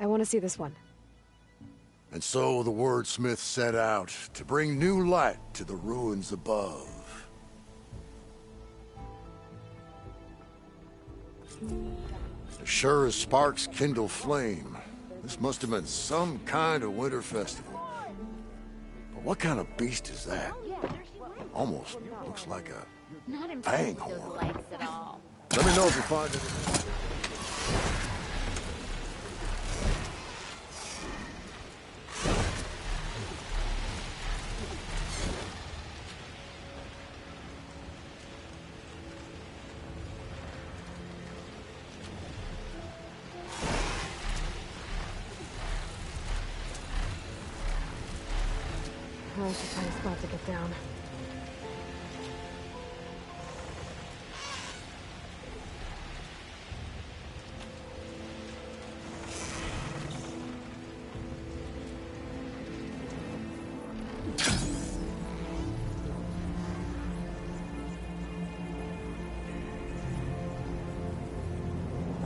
I want to see this one. And so the wordsmith set out to bring new light to the ruins above. As sure as sparks kindle flame, this must have been some kind of winter festival. But what kind of beast is that? Almost looks like a fang horn. Let me know if you find it. I should find a spot to get down.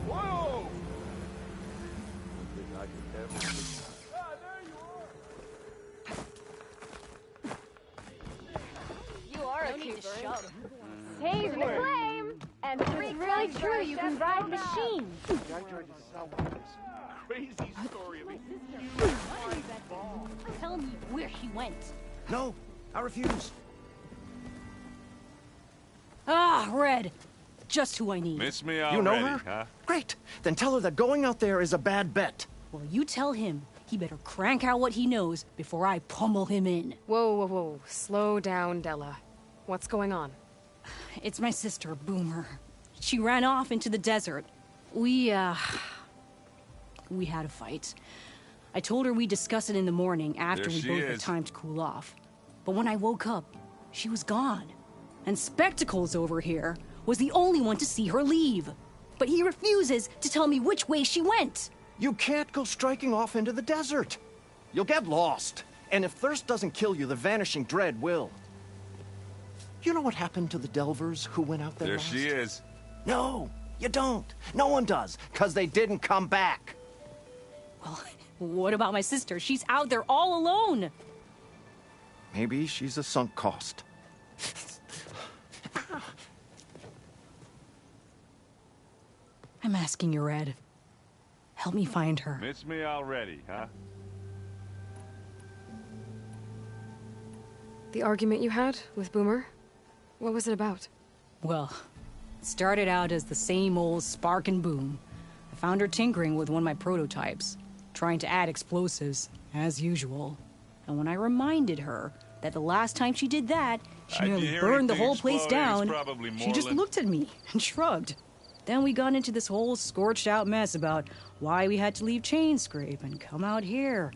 Whoa! Save the flame! And it's really true, you can ride machines. Crazy story of a Tell me where she went. No, I refuse. Ah, Red. Just who I need. Miss me already, You know her? huh? Great. Then tell her that going out there is a bad bet. Well, you tell him he better crank out what he knows before I pummel him in. Whoa, whoa, whoa. Slow down, Della. What's going on? It's my sister, Boomer. She ran off into the desert. We had a fight. I told her we'd discuss it in the morning after There we she both had is. time to cool off. But when I woke up, she was gone. And Spectacles over here was the only one to see her leave. But he refuses to tell me which way she went. You can't go striking off into the desert. You'll get lost. And if thirst doesn't kill you, the Vanishing Dread will. You know what happened to the Delvers who went out there There last? she is. No, you don't. No one does, because they didn't come back. Well, what about my sister? She's out there all alone. Maybe she's a sunk cost. I'm asking you, Red. Help me find her. Miss me already, huh? The argument you had with Boomer? What was it about? Well, it started out as the same old spark and boom. I found her tinkering with one of my prototypes, trying to add explosives, as usual. And when I reminded her that the last time she did that, she If you nearly hear burned the anything whole place exploding, it's down, probably she just Moreland. looked at me and shrugged. Then we got into this whole scorched out mess about why we had to leave Chainscrape and come out here.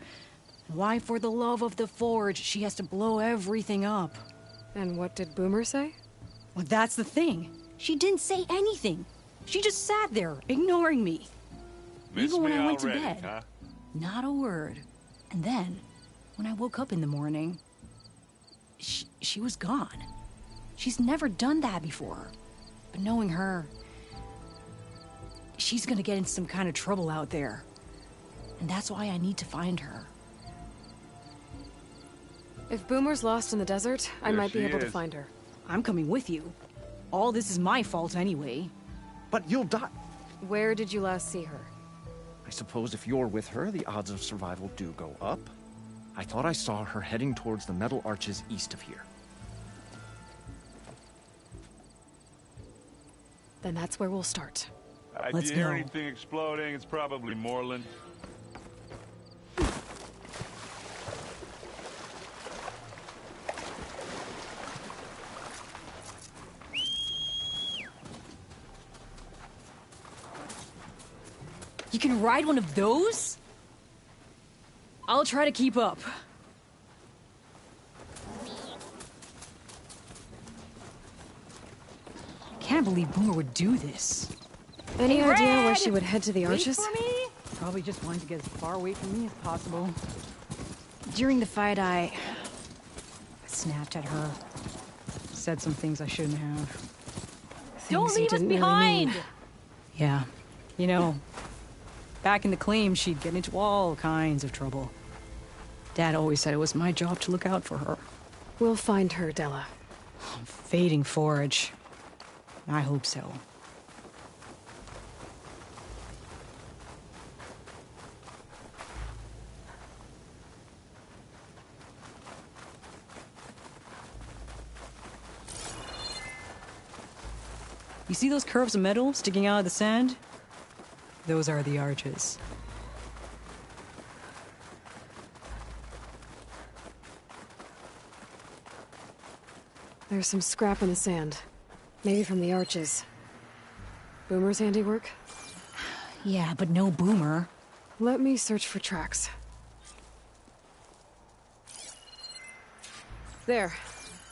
And why, for the love of the Forge, she has to blow everything up. And what did Boomer say? Well, that's the thing. She didn't say anything. She just sat there, ignoring me. Miss Even when me I went to already, bed. huh? Not a word. And then, when I woke up in the morning, she was gone. She's never done that before. But knowing her, she's gonna get in some kind of trouble out there. And that's why I need to find her. If Boomer's lost in the desert, I There might be she able to is. find her. I'm coming with you. All this is my fault anyway. But you'll die. Where did you last see her? I suppose if you're with her, the odds of survival do go up. I thought I saw her heading towards the metal arches east of here. Then that's where we'll start. If Let's you hear go. anything exploding, it's probably Moreland. You can ride one of those? I'll try to keep up. Can't believe Boomer would do this. Any Hey, idea why Red! she would head to the Wait arches? for me? Probably just wanted to get as far away from me as possible. During the fight, I snapped at her. Said some things I shouldn't have. Things Don't you leave us didn't really behind! mean. Yeah. You know, Back in the claim, she'd get into all kinds of trouble. Dad always said it was my job to look out for her. We'll find her, Della. Fading forage. I hope so. You see those curves of metal sticking out of the sand? Those are the arches. There's some scrap in the sand. Maybe from the arches. Boomer's handiwork? Yeah, but no Boomer. Let me search for tracks. There.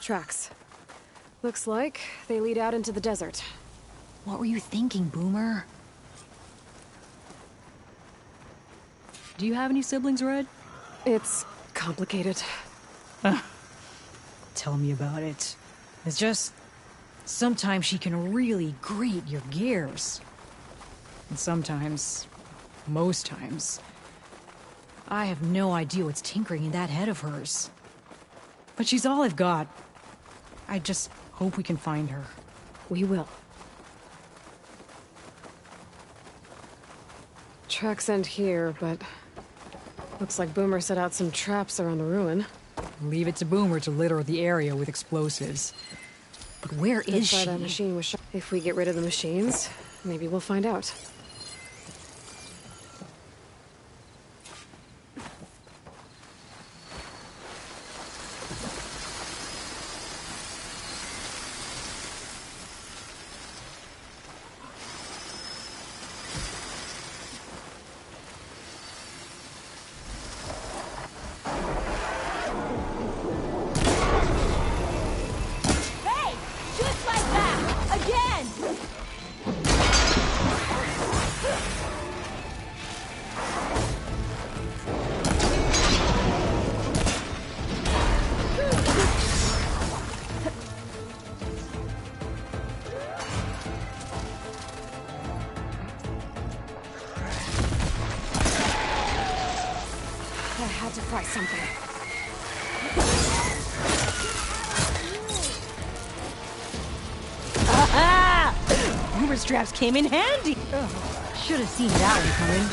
Tracks. Looks like they lead out into the desert. What were you thinking, Boomer? Do you have any siblings, Red? It's complicated. Tell me about it. It's just... sometimes she can really grate your gears. And sometimes... most times... I have no idea what's tinkering in that head of hers. But she's all I've got. I just hope we can find her. We will. Tracks end here, but... looks like Boomer set out some traps around the ruin. Leave it to Boomer to litter the area with explosives. But where is That's why she? that machine was shot. If we get rid of the machines, maybe we'll find out. Hey! Just like that! Again! I had to try something. Boomer's traps came in handy! Should have seen that one coming.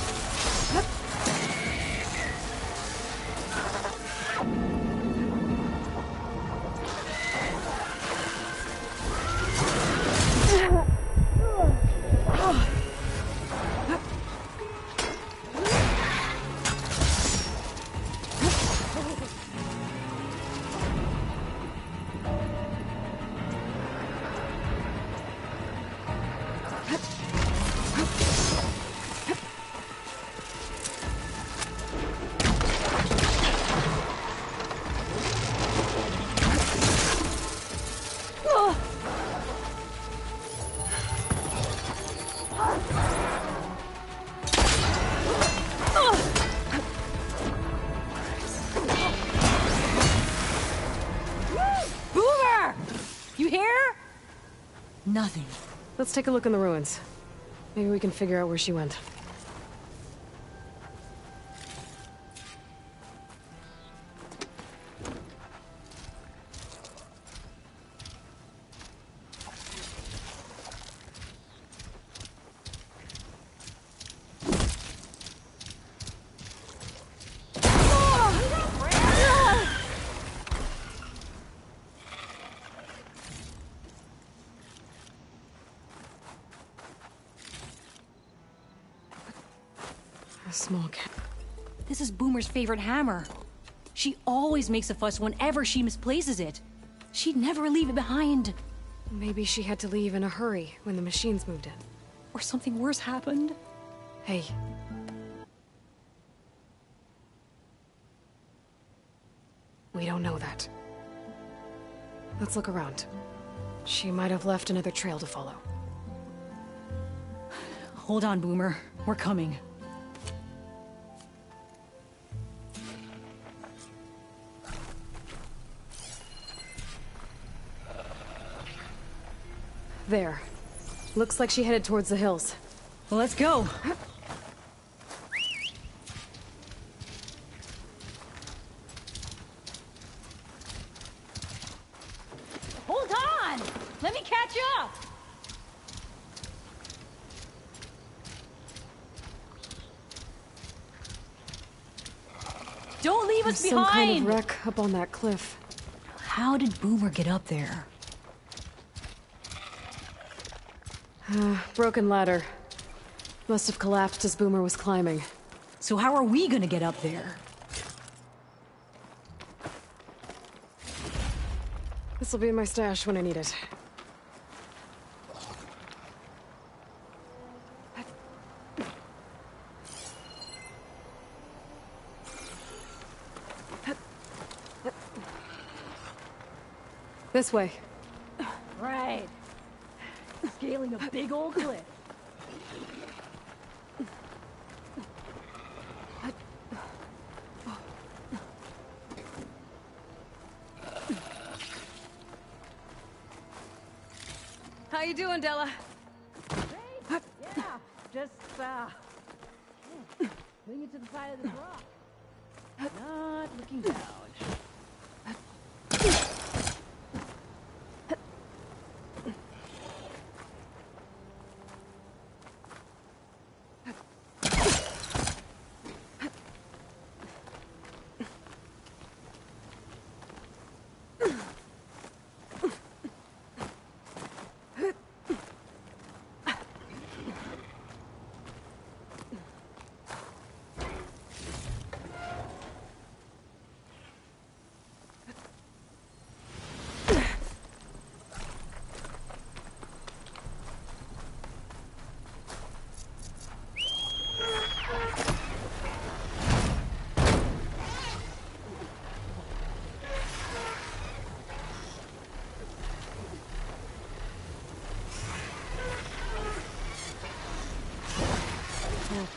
Boomer! You hear? Nothing. Let's take a look in the ruins. Maybe we can figure out where she went. A small cat. This is Boomer's favorite hammer. She always makes a fuss whenever she misplaces it. She'd never leave it behind. Maybe she had to leave in a hurry when the machines moved in. Or something worse happened. Hey. We don't know that. Let's look around. She might have left another trail to follow. Hold on, Boomer. We're coming. There. Looks like she headed towards the hills. Well, let's go. Don't leave us There's some kind of behind! wreck up on that cliff. How did Boomer get up there? Broken ladder. Must have collapsed as Boomer was climbing. So how are we gonna get up there? This'll be in my stash when I need it. This way. Right. Scaling a big old cliff. How you doing, Della? Yeah, just, bring it to the side of this rock. Not looking down.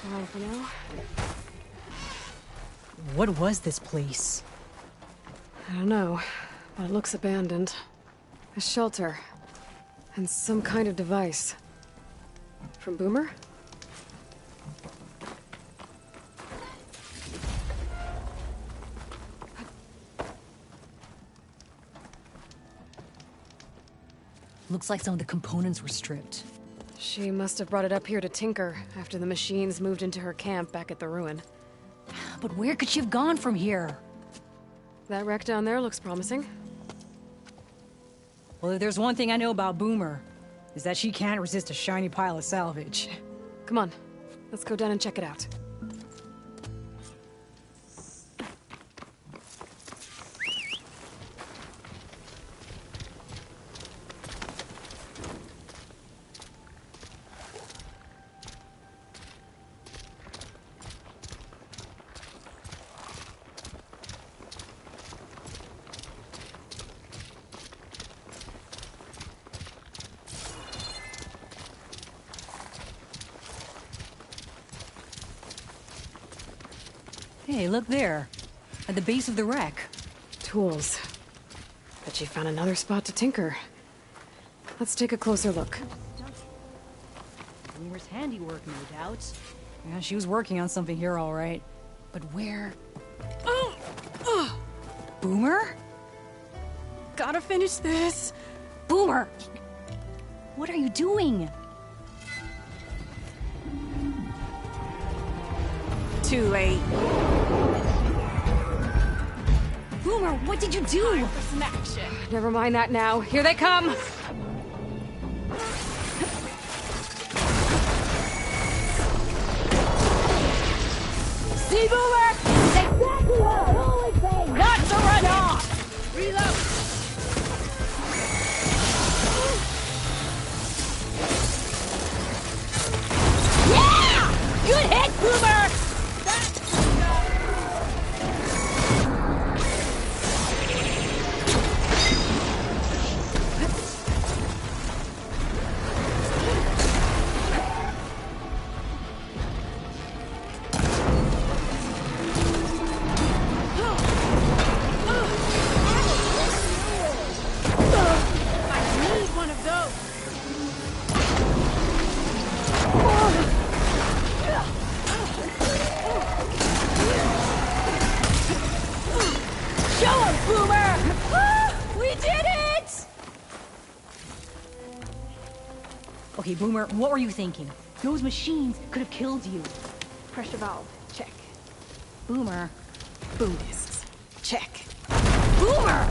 Fine for now. What was this place? I don't know, but it looks abandoned. A shelter. And some kind of device. From Boomer? Looks like some of the components were stripped. She must have brought it up here to tinker after the machines moved into her camp back at the ruin. But where could she have gone from here? That wreck down there looks promising. Well, if there's one thing I know about Boomer, is that she can't resist a shiny pile of salvage. Come on, let's go down and check it out. Hey, look there. At the base of the wreck. Tools. Bet she found another spot to tinker. Let's take a closer look. Boomer's handiwork, no doubt. Yeah, she was working on something here, all right. But where? Boomer? Gotta finish this! Boomer! What are you doing? Too late. Boomer, what did you do? Never mind that now. Here they come! See, Boomer? Exactly what I always say! Not to run off! Reload! Yeah! Good hit, Boomer! Okay, Boomer, what were you thinking? Those machines could have killed you. Pressure valve, check. Boomer. boom discs. Check. Boomer!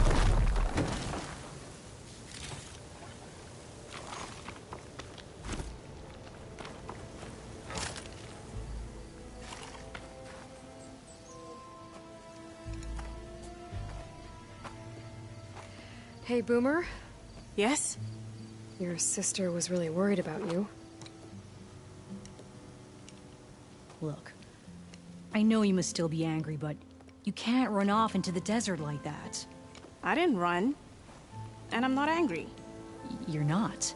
Hey, Boomer. Yes? Your sister was really worried about you. Look, I know you must still be angry, but you can't run off into the desert like that. I didn't run. And I'm not angry. You're not.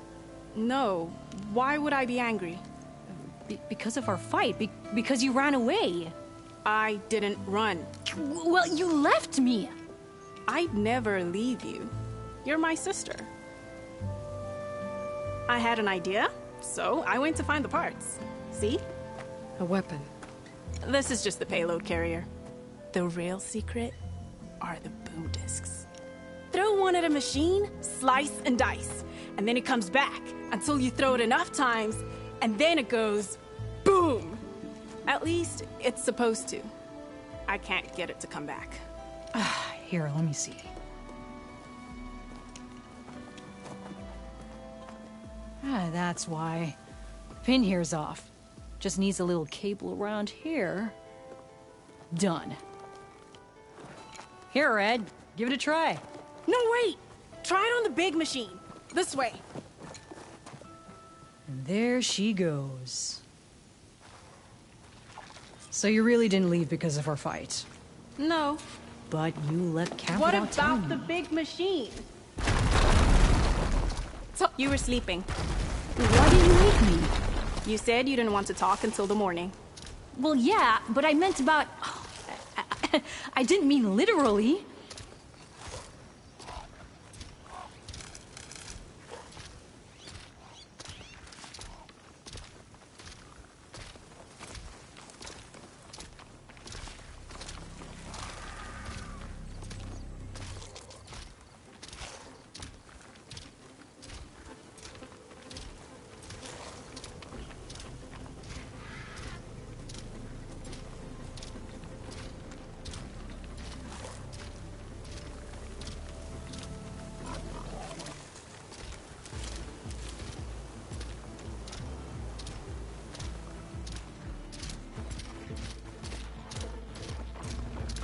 No. Why would I be angry? Because of our fight. Because you ran away. I didn't run. Well, you left me. I'd never leave you. You're my sister. I had an idea, so I went to find the parts. See? A weapon. This is just the payload carrier. The real secret are the boom discs. Throw one at a machine, slice and dice, and then it comes back until you throw it enough times, and then it goes boom. At least it's supposed to. I can't get it to come back. Here, let me see. That's why. Pin here's off. Just needs a little cable around here. Done. Here, Red. Give it a try. No, wait! Try it on the big machine. This way. And there she goes. So you really didn't leave because of our fight? No. But you left camp What without telling about the me. big machine? So, you were sleeping. Why didn't you wake me? You said you didn't want to talk until the morning. Well, yeah, but I meant about... I didn't mean literally.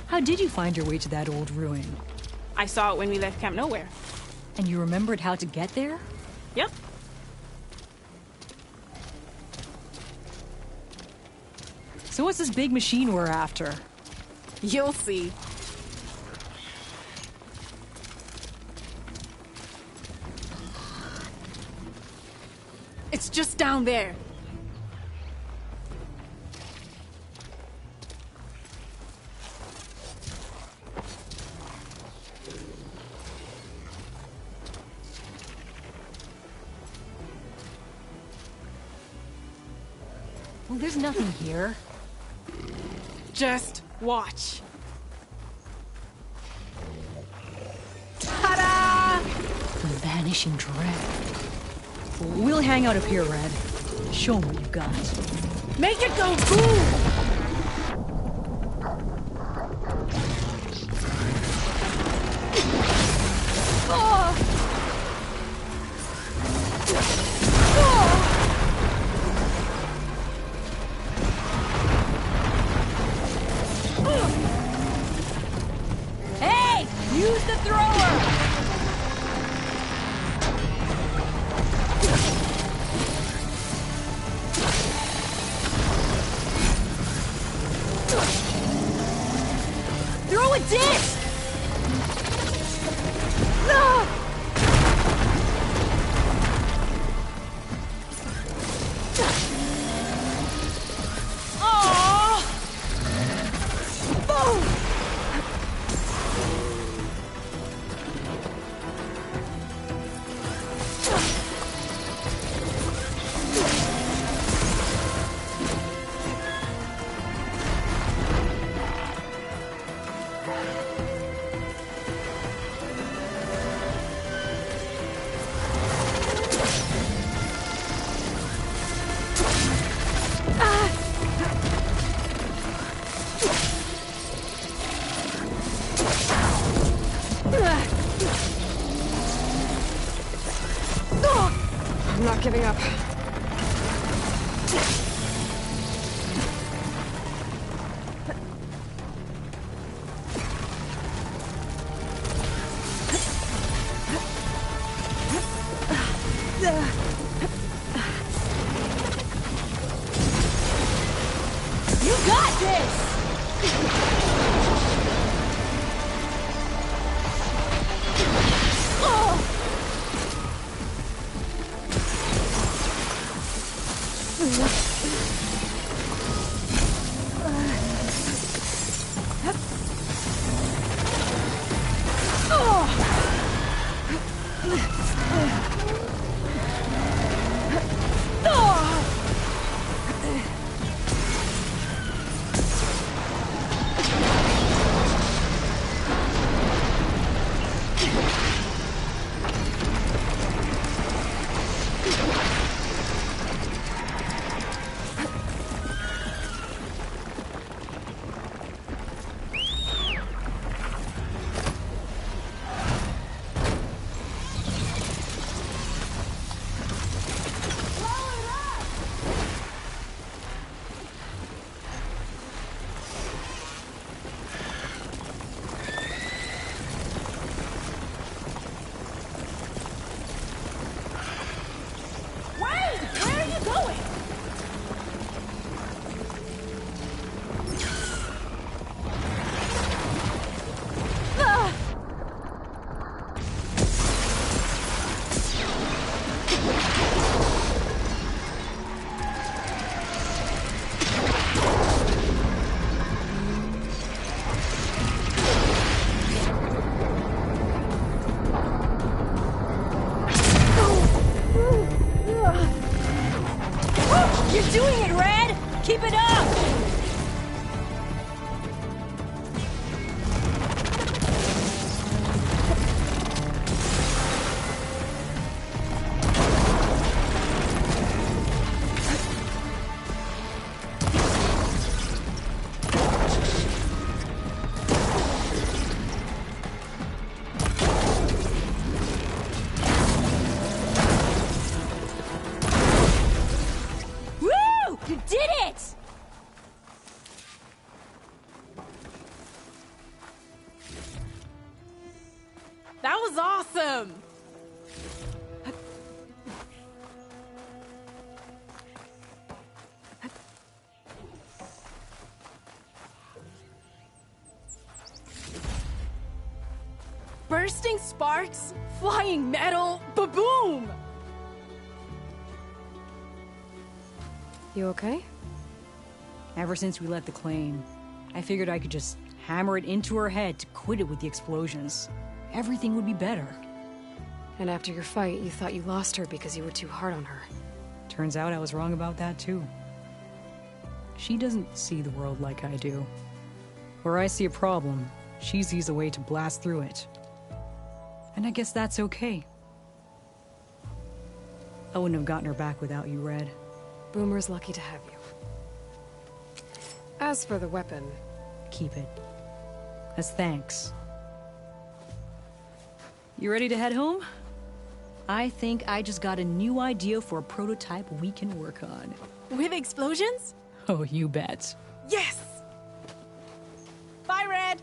How did you find your way to that old ruin? I saw it when we left Camp Nowhere. And you remembered how to get there? Yep. So what's this big machine we're after? You'll see. It's just down there. Well, there's nothing here. Just watch. Ta-da! The Vanishing Dread. We'll hang out up here, Red. Show 'em what you got. Make it go boom! Hey! Use the thrower! Throw a disc! Ah! Aw! Boom! You're doing it, Red! Keep it up! You did it! That was awesome! Bursting sparks, flying metal, ba-boom! You okay? Ever since we left the claim, I figured I could just hammer it into her head to quit it with the explosions. Everything would be better. And after your fight, you thought you lost her because you were too hard on her. Turns out I was wrong about that too. She doesn't see the world like I do. Where I see a problem, she sees a way to blast through it. And I guess that's okay. I wouldn't have gotten her back without you, Red. Boomer's lucky to have you. As for the weapon... Keep it. As thanks. You ready to head home? I think I just got a new idea for a prototype we can work on. With explosions? Oh, you bet. Yes! Bye, Red!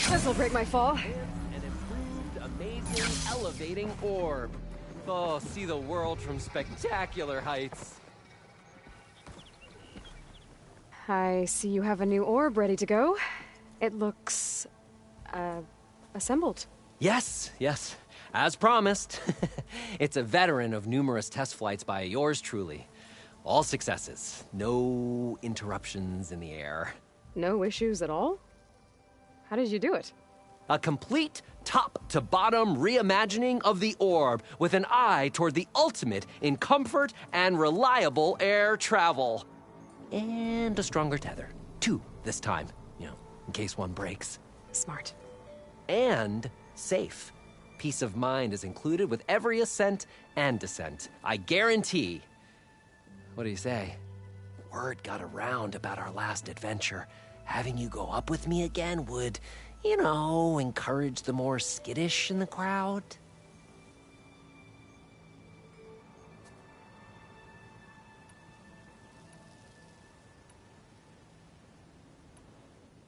This'll break my fall. An improved, amazing, elevating orb. Oh, see the world from spectacular heights. I see you have a new orb ready to go. It looks... assembled. Yes, yes. As promised. It's a veteran of numerous test flights by yours truly. All successes. No interruptions in the air. No issues at all? How did you do it? A complete top-to-bottom reimagining of the orb with an eye toward the ultimate in comfort and reliable air travel. And a stronger tether. 2 this time, in case one breaks. Smart. and safe. Peace of mind is included with every ascent and descent. I guarantee. What do you say? Word got around about our last adventure. Having you go up with me again would, you know, encourage the more skittish in the crowd.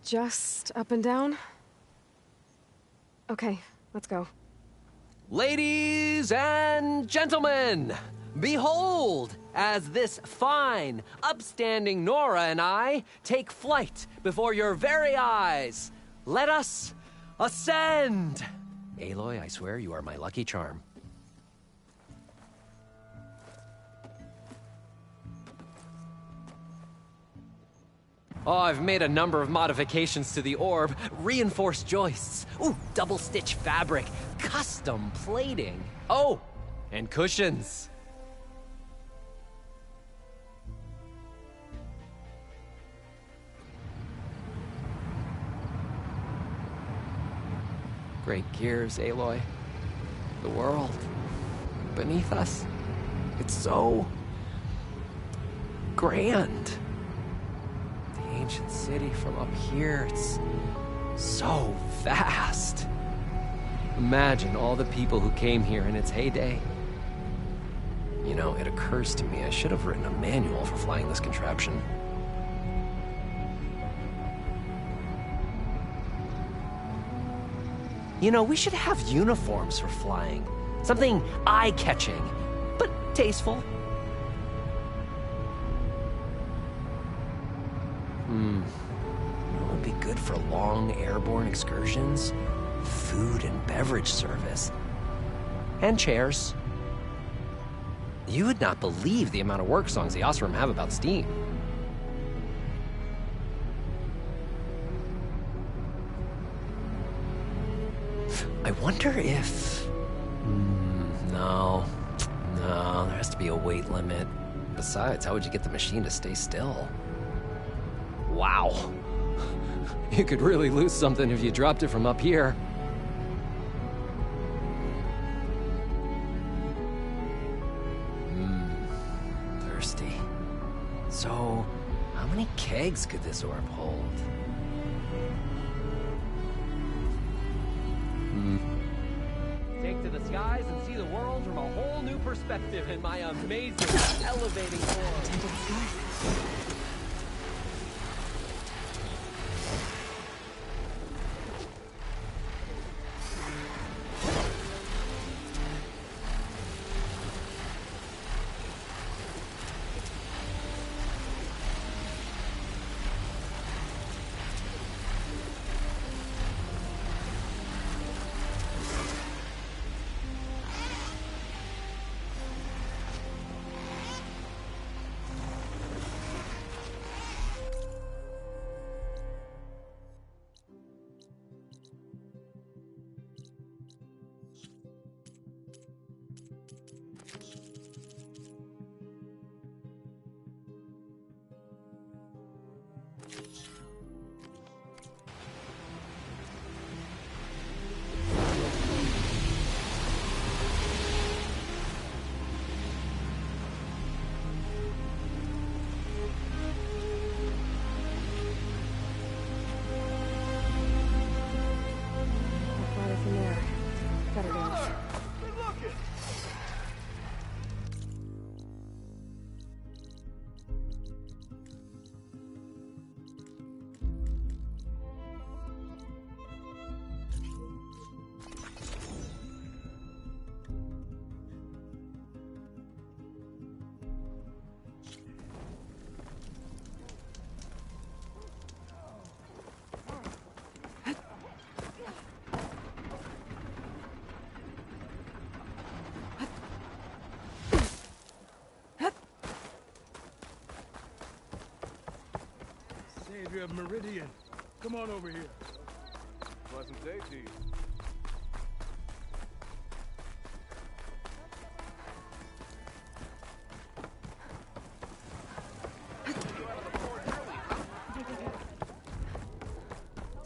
Just up and down? Okay, let's go. Ladies and gentlemen, behold, as this fine, upstanding Nora and I take flight before your very eyes, let us ascend. Aloy, I swear you are my lucky charm. Oh, I've made a number of modifications to the orb. Reinforced joists. Ooh, double-stitch fabric. Custom plating. Oh, and cushions. Great gears, Aloy. The world beneath us. It's so grand. Ancient city from up here, it's so vast. Imagine all the people who came here in its heyday. You know, it occurs to me I should have written a manual for flying this contraption. You know, we should have uniforms for flying. Something eye-catching, but tasteful. It would be good for long airborne excursions, food and beverage service, and chairs. You would not believe the amount of work songs the Oseram have about steam. I wonder if... No, there has to be a weight limit. Besides, how would you get the machine to stay still? Wow. You could really lose something if you dropped it from up here. Thirsty. So, how many kegs could this orb hold? Take to the skies and see the world from a whole new perspective in my amazing, elevating orb. Savior of Meridian, come on over here. Pleasant day to you.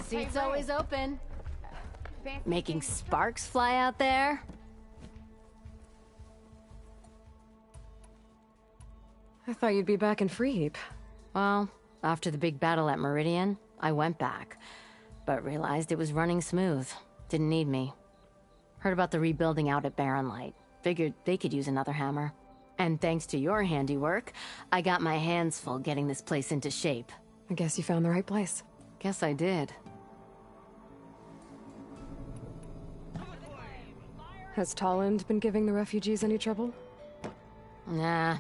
Seat's always open. Making sparks fly out there? I thought you'd be back in Freeheap. Well, after the big battle at Meridian, I went back, but realized it was running smooth. Didn't need me. Heard about the rebuilding out at Barren Light. Figured they could use another hammer. And thanks to your handiwork, I got my hands full getting this place into shape. I guess you found the right place. Guess I did. Has Tolland been giving the refugees any trouble? Nah.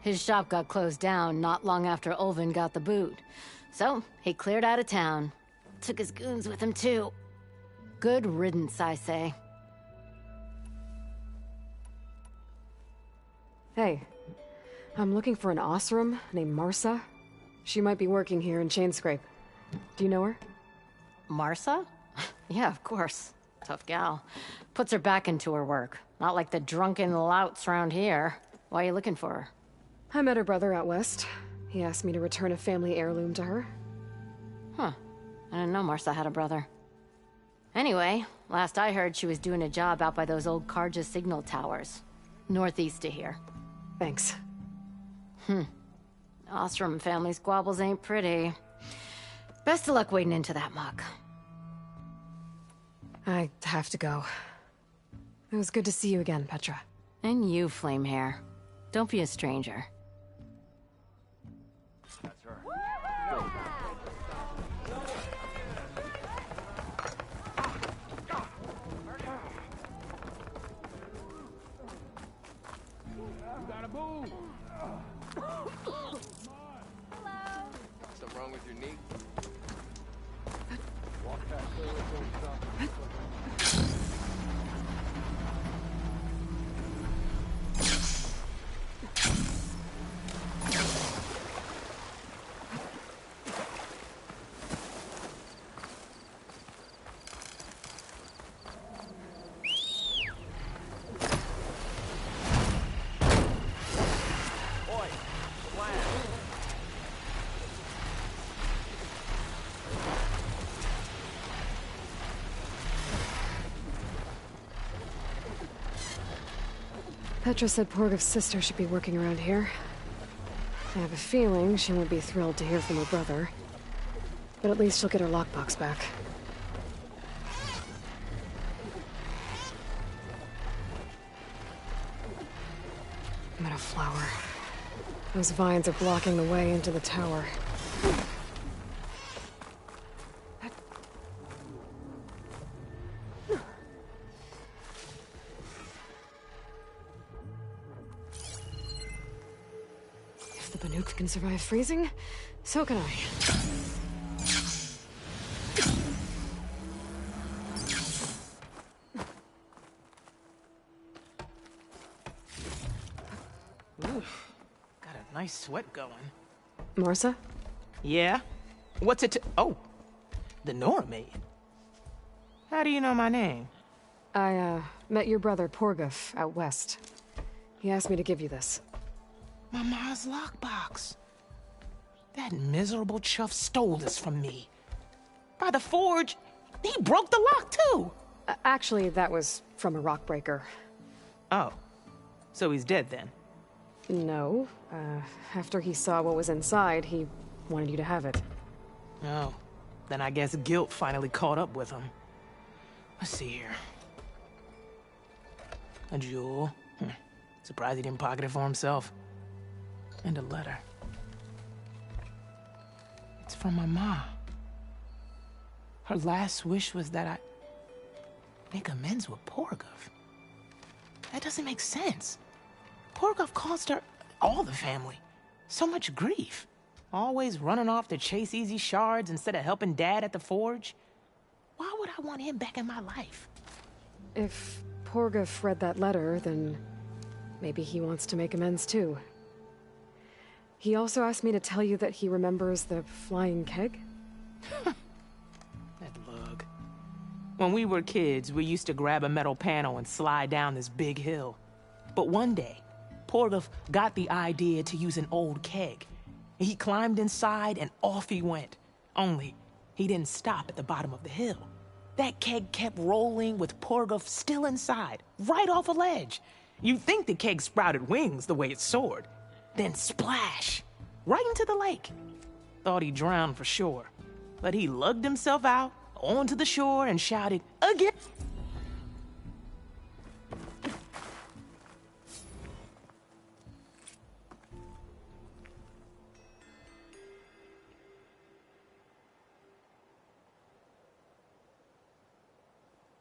His shop got closed down not long after Ulvin got the boot. So, he cleared out of town. Took his goons with him, too. Good riddance, I say. Hey, I'm looking for an Osram named Marsa. She might be working here in Chainscrape. Do you know her? Marsa? Yeah, of course. Tough gal. Puts her back into her work. Not like the drunken louts around here. Why are you looking for her? I met her brother out west. He asked me to return a family heirloom to her. Huh. I didn't know Marsa had a brother. Anyway, last I heard she was doing a job out by those old Karja signal towers. Northeast of here. Thanks. Ostrom family squabbles ain't pretty. Best of luck wading into that muck. I have to go. It was good to see you again, Petra. And you, Flamehair. Don't be a stranger. That's her. You gotta move. Something wrong with your knee? Walk past her until we stop. Petra said Porgov's sister should be working around here. I have a feeling she won't be thrilled to hear from her brother. But at least she'll get her lockbox back. Meadow flower. Those vines are blocking the way into the tower. If the Banuk can survive freezing, so can I. Ooh, got a nice sweat going. Marsa? Yeah? What's it to— oh, the Nora maid. How do you know my name? I, met your brother Porgov out west. He asked me to give you this. My ma's lockbox. That miserable chuff stole this from me. By the forge, he broke the lock too. Actually, that was from a rock breaker. Oh, so he's dead then? No. After he saw what was inside, he wanted you to have it. Oh, then I guess guilt finally caught up with him. Let's see here. A jewel. Surprised he didn't pocket it for himself. And a letter. It's from my mom. Her last wish was that I make amends with Porgov. That doesn't make sense. Porgov caused her, all the family, so much grief. Always running off to chase easy shards instead of helping Dad at the forge. Why would I want him back in my life? If Porgov read that letter, then maybe he wants to make amends too. He also asked me to tell you that he remembers the flying keg. That lug. When we were kids, we used to grab a metal panel and slide down this big hill. But one day, Porgov got the idea to use an old keg. He climbed inside and off he went. Only, he didn't stop at the bottom of the hill. that keg kept rolling with Porgoff still inside, right off a ledge. You'd think the keg sprouted wings the way it soared. Then splash! Right into the lake. Thought he drowned for sure. But he lugged himself out, onto the shore, and shouted, "Again!"